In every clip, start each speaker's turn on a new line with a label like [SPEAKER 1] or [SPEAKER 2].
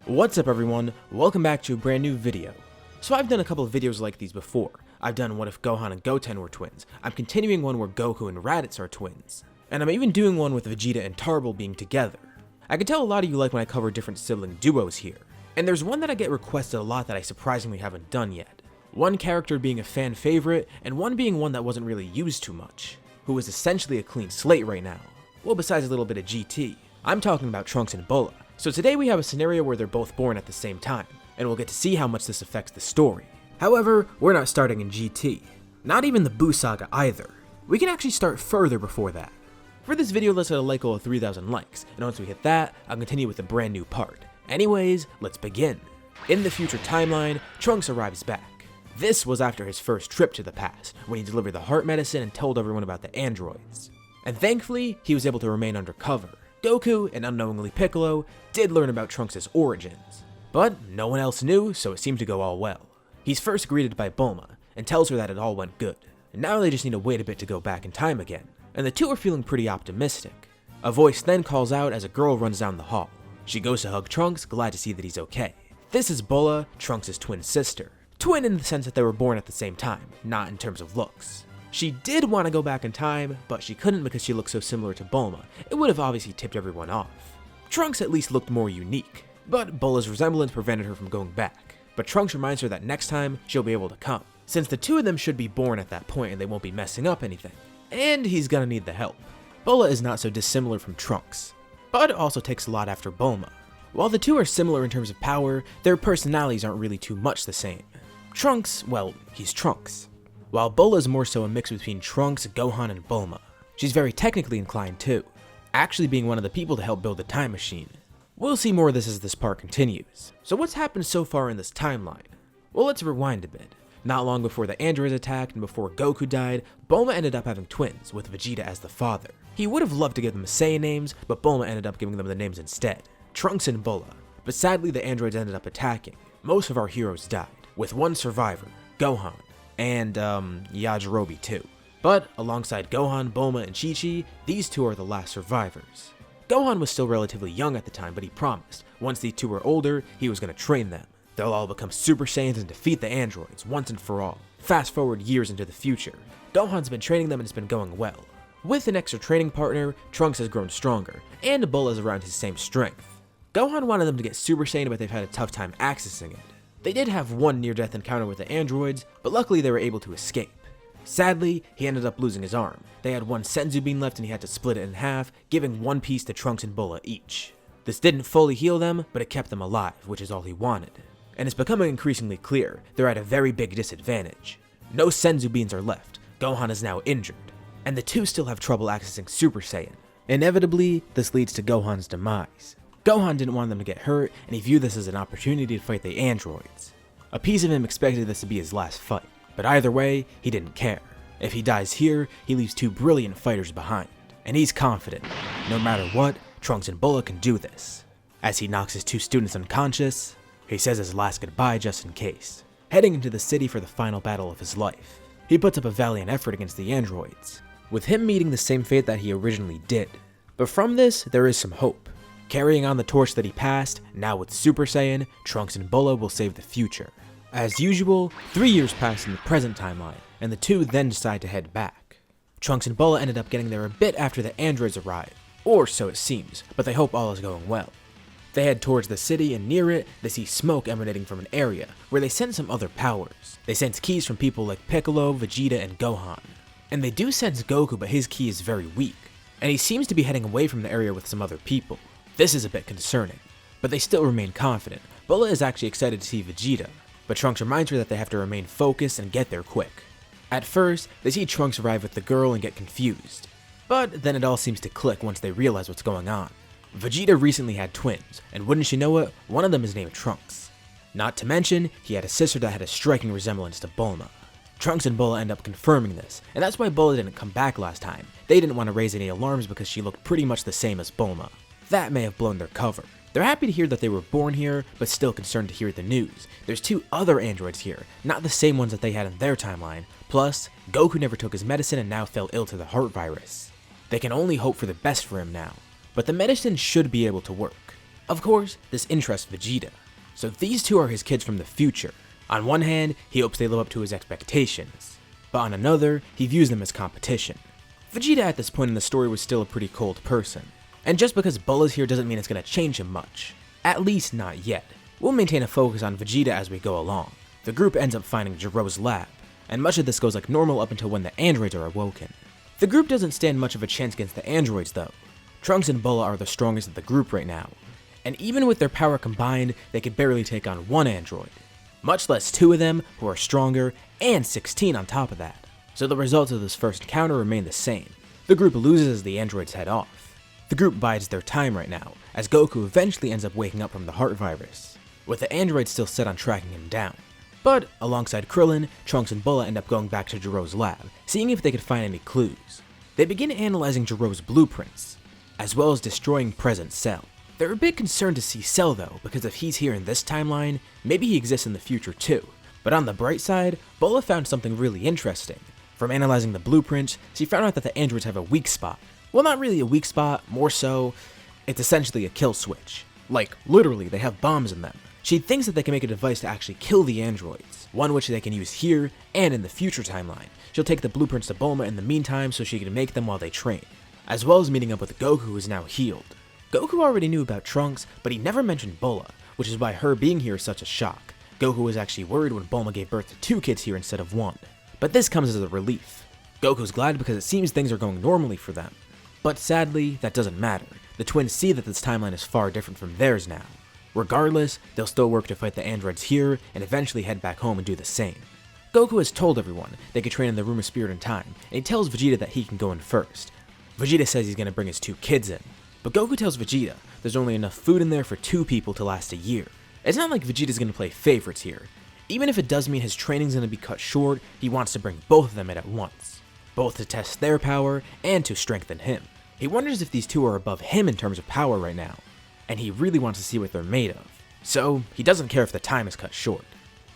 [SPEAKER 1] What's up everyone, welcome back to a brand new video. So I've done a couple of videos like these before. I've done what if Gohan and Goten were twins, I'm continuing one where Goku and Raditz are twins, and I'm even doing one with Vegeta and Tarble being together. I can tell a lot of you like when I cover different sibling duos here, and there's one that I get requested a lot that I surprisingly haven't done yet. One character being a fan favorite, and one being one that wasn't really used too much, who is essentially a clean slate right now. Well, besides a little bit of GT, I'm talking about Trunks and Bulla. So today we have a scenario where they're both born at the same time, and we'll get to see how much this affects the story. However, we're not starting in GT. Not even the Buu Saga either. We can actually start further before that. For this video, let's hit a like goal of 3,000 likes, and once we hit that, I'll continue with a brand new part. Anyways, let's begin. In the future timeline, Trunks arrives back. This was after his first trip to the past, when he delivered the heart medicine and told everyone about the androids. And thankfully, he was able to remain undercover. Goku, and unknowingly Piccolo, did learn about Trunks' origins. But no one else knew, so it seemed to go all well. He's first greeted by Bulma, and tells her that it all went good. And now they just need to wait a bit to go back in time again. And the two are feeling pretty optimistic. A voice then calls out as a girl runs down the hall. She goes to hug Trunks, glad to see that he's okay. This is Bulla, Trunks' twin sister. Twin in the sense that they were born at the same time, not in terms of looks. She did want to go back in time, but she couldn't because she looked so similar to Bulma. It would have obviously tipped everyone off. Trunks at least looked more unique, but Bulla's resemblance prevented her from going back. But Trunks reminds her that next time, she'll be able to come, since the two of them should be born at that point and they won't be messing up anything. And he's gonna need the help. Bulla is not so dissimilar from Trunks, but also takes a lot after Bulma. While the two are similar in terms of power, their personalities aren't really too much the same. Trunks, well, he's Trunks. While Bulla is more so a mix between Trunks, Gohan, and Bulma. She's very technically inclined too, actually being one of the people to help build the time machine. We'll see more of this as this part continues. So what's happened so far in this timeline? Well, let's rewind a bit. Not long before the androids attacked and before Goku died, Bulma ended up having twins, with Vegeta as the father. He would have loved to give them Saiyan names, but Bulma ended up giving them the names instead, Trunks and Bulla. But sadly the androids ended up attacking. Most of our heroes died, with one survivor, Gohan. And Yajirobe too. But alongside Gohan, Bulma, and Chi-Chi, these two are the last survivors. Gohan was still relatively young at the time, but he promised, once these two were older, he was going to train them. They'll all become Super Saiyans and defeat the androids, once and for all. Fast forward years into the future. Gohan's been training them and it's been going well. With an extra training partner, Trunks has grown stronger, and Bulla is around his same strength. Gohan wanted them to get Super Saiyan, but they've had a tough time accessing it. They did have one near-death encounter with the androids, but luckily they were able to escape. Sadly, he ended up losing his arm. They had one Senzu bean left and he had to split it in half, giving one piece to Trunks and Bulla each. This didn't fully heal them, but it kept them alive, which is all he wanted. And it's becoming increasingly clear, they're at a very big disadvantage. No Senzu beans are left, Gohan is now injured, and the two still have trouble accessing Super Saiyan. Inevitably, this leads to Gohan's demise. Gohan didn't want them to get hurt, and he viewed this as an opportunity to fight the androids. A piece of him expected this to be his last fight, but either way, he didn't care. If he dies here, he leaves two brilliant fighters behind, and he's confident, no matter what, Trunks and Bulla can do this. As he knocks his two students unconscious, he says his last goodbye just in case, heading into the city for the final battle of his life. He puts up a valiant effort against the androids, with him meeting the same fate that he originally did. But from this, there is some hope. Carrying on the torch that he passed, now with Super Saiyan, Trunks and Bulla will save the future. As usual, 3 years pass in the present timeline, and the two then decide to head back. Trunks and Bulla ended up getting there a bit after the androids arrive, or so it seems, but they hope all is going well. They head towards the city, and near it, they see smoke emanating from an area, where they sense some other powers. They sense keys from people like Piccolo, Vegeta, and Gohan. And they do sense Goku, but his ki is very weak, and he seems to be heading away from the area with some other people. This is a bit concerning, but they still remain confident. Bulla is actually excited to see Vegeta, but Trunks reminds her that they have to remain focused and get there quick. At first, they see Trunks arrive with the girl and get confused, but then it all seems to click once they realize what's going on. Vegeta recently had twins, and wouldn't you know it, one of them is named Trunks. Not to mention, he had a sister that had a striking resemblance to Bulma. Trunks and Bulla end up confirming this, and that's why Bulla didn't come back last time. They didn't want to raise any alarms because she looked pretty much the same as Bulma. That may have blown their cover. They're happy to hear that they were born here, but still concerned to hear the news. There's two other androids here, not the same ones that they had in their timeline. Plus, Goku never took his medicine and now fell ill to the heart virus. They can only hope for the best for him now, but the medicine should be able to work. Of course, this interests Vegeta, so these two are his kids from the future. On one hand, he hopes they live up to his expectations, but on another, he views them as competition. Vegeta at this point in the story was still a pretty cold person, and just because Bulla's here doesn't mean it's going to change him much. At least not yet. We'll maintain a focus on Vegeta as we go along. The group ends up finding Jiro's lab, and much of this goes like normal up until when the androids are awoken. The group doesn't stand much of a chance against the androids though. Trunks and Bulla are the strongest of the group right now, and even with their power combined, they could barely take on one android, much less two of them who are stronger, and 16 on top of that. So the results of this first encounter remain the same. The group loses as the androids head off. The group bides their time right now, as Goku eventually ends up waking up from the heart virus, with the androids still set on tracking him down. But alongside Krillin, Trunks and Bulla end up going back to Jiro's lab, seeing if they could find any clues. They begin analyzing Jiro's blueprints, as well as destroying present Cell. They're a bit concerned to see Cell though, because if he's here in this timeline, maybe he exists in the future too. But on the bright side, Bulla found something really interesting. From analyzing the blueprints, she found out that the androids have a weak spot. Well, not really a weak spot, more so, it's essentially a kill switch. Like, literally, they have bombs in them. She thinks that they can make a device to actually kill the androids, one which they can use here and in the future timeline. She'll take the blueprints to Bulma in the meantime so she can make them while they train, as well as meeting up with Goku, who is now healed. Goku already knew about Trunks, but he never mentioned Bulla, which is why her being here is such a shock. Goku was actually worried when Bulma gave birth to 2 kids here instead of 1. But this comes as a relief. Goku's glad because it seems things are going normally for them. But sadly, that doesn't matter. The twins see that this timeline is far different from theirs now. Regardless, they'll still work to fight the androids here and eventually head back home and do the same. Goku has told everyone they could train in the Room of Spirit and Time, and he tells Vegeta that he can go in first. Vegeta says he's going to bring his 2 kids in, but Goku tells Vegeta there's only enough food in there for 2 people to last a year. It's not like Vegeta's going to play favorites here. Even if it does mean his training's going to be cut short, he wants to bring both of them in at once, both to test their power and to strengthen him. He wonders if these 2 are above him in terms of power right now, and he really wants to see what they're made of. So, he doesn't care if the time is cut short.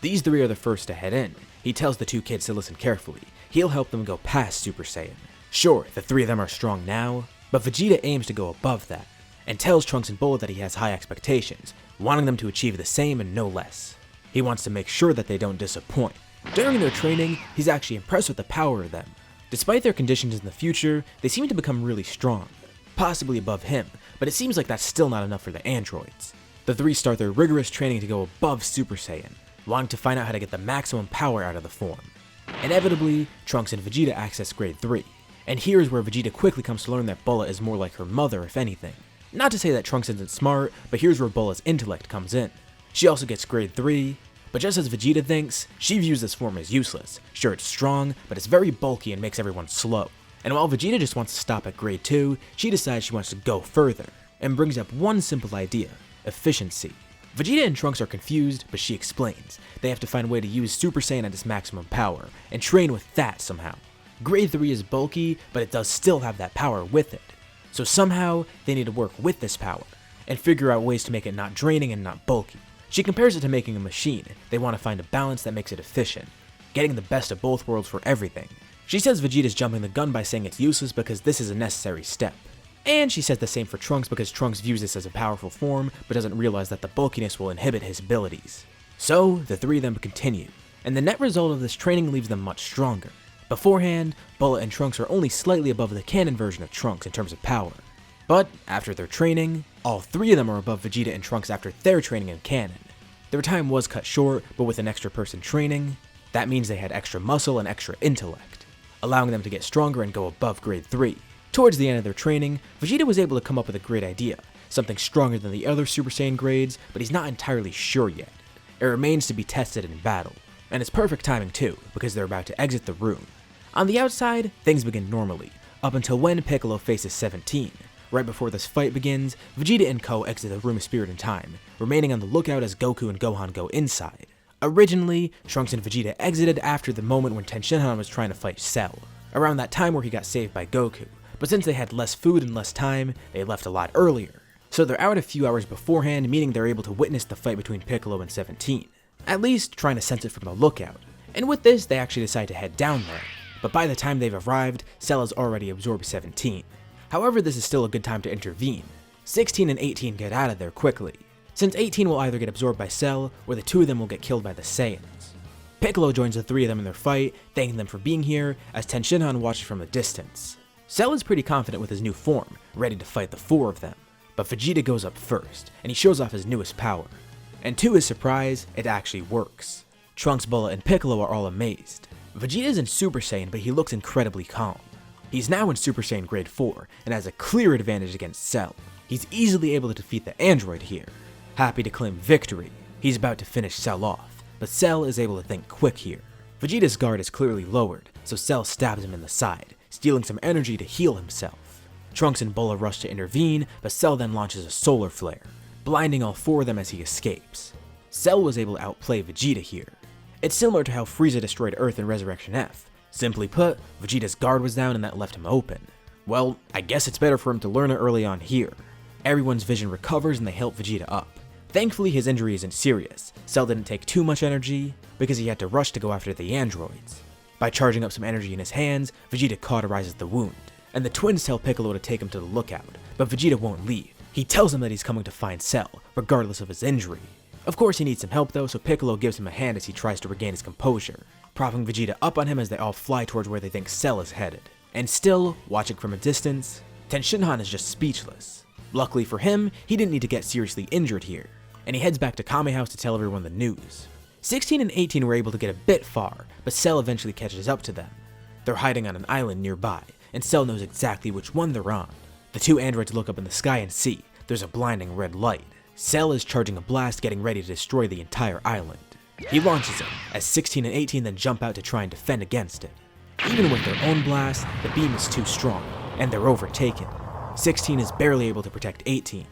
[SPEAKER 1] These 3 are the first to head in. He tells the 2 kids to listen carefully. He'll help them go past Super Saiyan. Sure, the 3 of them are strong now, but Vegeta aims to go above that, and tells Trunks and Bulla that he has high expectations, wanting them to achieve the same and no less. He wants to make sure that they don't disappoint. During their training, he's actually impressed with the power of them. Despite their conditions in the future, they seem to become really strong, possibly above him, but it seems like that's still not enough for the androids. The 3 start their rigorous training to go above Super Saiyan, wanting to find out how to get the maximum power out of the form. Inevitably, Trunks and Vegeta access Grade 3, and here's where Vegeta quickly comes to learn that Bulla is more like her mother if anything. Not to say that Trunks isn't smart, but here's where Bulla's intellect comes in. She also gets Grade 3, but just as Vegeta thinks, she views this form as useless. Sure, it's strong, but it's very bulky and makes everyone slow. And while Vegeta just wants to stop at Grade 2, she decides she wants to go further, and brings up one simple idea: efficiency. Vegeta and Trunks are confused, but she explains. They have to find a way to use Super Saiyan at its maximum power, and train with that somehow. Grade 3 is bulky, but it does still have that power with it. So somehow, they need to work with this power, and figure out ways to make it not draining and not bulky. She compares it to making a machine. They want to find a balance that makes it efficient, getting the best of both worlds for everything. She says Vegeta's jumping the gun by saying it's useless because this is a necessary step. And she says the same for Trunks because Trunks views this as a powerful form, but doesn't realize that the bulkiness will inhibit his abilities. So, the 3 of them continue, and the net result of this training leaves them much stronger. Beforehand, Bulla and Trunks are only slightly above the canon version of Trunks in terms of power. But, after their training, all 3 of them are above Vegeta and Trunks after their training in canon. Their time was cut short, but with an extra person training, that means they had extra muscle and extra intellect, allowing them to get stronger and go above Grade 3. Towards the end of their training, Vegeta was able to come up with a great idea, something stronger than the other Super Saiyan grades, but he's not entirely sure yet. It remains to be tested in battle, and it's perfect timing too, because they're about to exit the room. On the outside, things begin normally, up until when Piccolo faces 17. Right before this fight begins, Vegeta and Co exit the Room of Spirit and Time, remaining on the lookout as Goku and Gohan go inside. Originally, Trunks and Vegeta exited after the moment when Tenshinhan was trying to fight Cell, around that time where he got saved by Goku, but since they had less food and less time, they left a lot earlier. So they're out a few hours beforehand, meaning they're able to witness the fight between Piccolo and 17, at least trying to sense it from the lookout. And with this, they actually decide to head down there, but by the time they've arrived, Cell has already absorbed 17. However, this is still a good time to intervene. 16 and 18 get out of there quickly, since 18 will either get absorbed by Cell, or the two of them will get killed by the Saiyans. Piccolo joins the three of them in their fight, thanking them for being here, as Tenshinhan watches from a distance. Cell is pretty confident with his new form, ready to fight the four of them, but Vegeta goes up first, and he shows off his newest power. And to his surprise, it actually works. Trunks, Bulla, and Piccolo are all amazed. Vegeta is in Super Saiyan, but he looks incredibly calm. He's now in Super Saiyan Grade 4, and has a clear advantage against Cell. He's easily able to defeat the android here. Happy to claim victory, he's about to finish Cell off, but Cell is able to think quick here. Vegeta's guard is clearly lowered, so Cell stabs him in the side, stealing some energy to heal himself. Trunks and Bulla rush to intervene, but Cell then launches a solar flare, blinding all four of them as he escapes. Cell was able to outplay Vegeta here. It's similar to how Frieza destroyed Earth in Resurrection F. Simply put, Vegeta's guard was down and that left him open. Well, I guess it's better for him to learn it early on here. Everyone's vision recovers and they help Vegeta up. Thankfully, his injury isn't serious. Cell didn't take too much energy, because he had to rush to go after the androids. By charging up some energy in his hands, Vegeta cauterizes the wound, and the twins tell Piccolo to take him to the lookout, but Vegeta won't leave. He tells him that he's coming to find Cell, regardless of his injury. Of course he needs some help though, so Piccolo gives him a hand as he tries to regain his composure, propping Vegeta up on him as they all fly towards where they think Cell is headed. And still, watching from a distance, Tenshinhan is just speechless. Luckily for him, he didn't need to get seriously injured here, and he heads back to Kame House to tell everyone the news. 16 and 18 were able to get a bit far, but Cell eventually catches up to them. They're hiding on an island nearby, and Cell knows exactly which one they're on. The two androids look up in the sky and see there's a blinding red light. Cell is charging a blast, getting ready to destroy the entire island. He launches it, as 16 and 18 then jump out to try and defend against it. Even with their own blast, the beam is too strong, and they're overtaken. 16 is barely able to protect 18,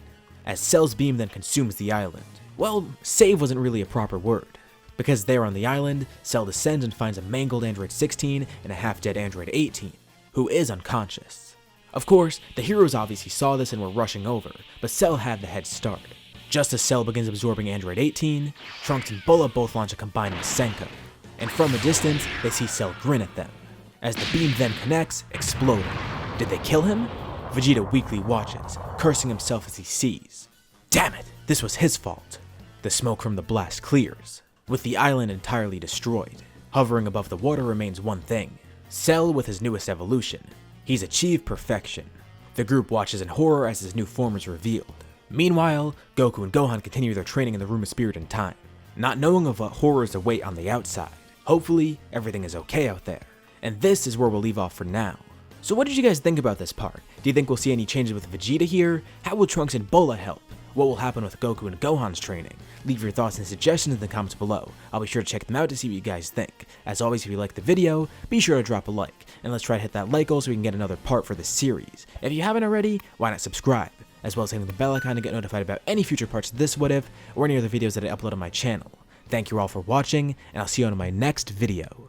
[SPEAKER 1] as Cell's beam then consumes the island. Well, save wasn't really a proper word, because there on the island, Cell descends and finds a mangled android 16 and a half-dead android 18, who is unconscious. Of course, the heroes obviously saw this and were rushing over, but Cell had the head start. Just as Cell begins absorbing android 18, Trunks and Bulla both launch a combined Masenko, and from a distance, they see Cell grin at them. As the beam then connects, exploding. Did they kill him? Vegeta weakly watches, cursing himself as he sees. Damn it, this was his fault. The smoke from the blast clears, with the island entirely destroyed. Hovering above the water remains one thing: Cell with his newest evolution. He's achieved perfection. The group watches in horror as his new form is revealed. Meanwhile, Goku and Gohan continue their training in the Room of Spirit and Time, not knowing of what horrors await on the outside. Hopefully, everything is okay out there. And this is where we'll leave off for now. So what did you guys think about this part? Do you think we'll see any changes with Vegeta here? How will Trunks and Bulla help? What will happen with Goku and Gohan's training? Leave your thoughts and suggestions in the comments below. I'll be sure to check them out to see what you guys think. As always, if you liked the video, be sure to drop a like, and let's try to hit that like goal so we can get another part for this series. If you haven't already, why not subscribe, as well as hitting the bell icon to get notified about any future parts of this What If, or any other videos that I upload on my channel. Thank you all for watching, and I'll see you on my next video.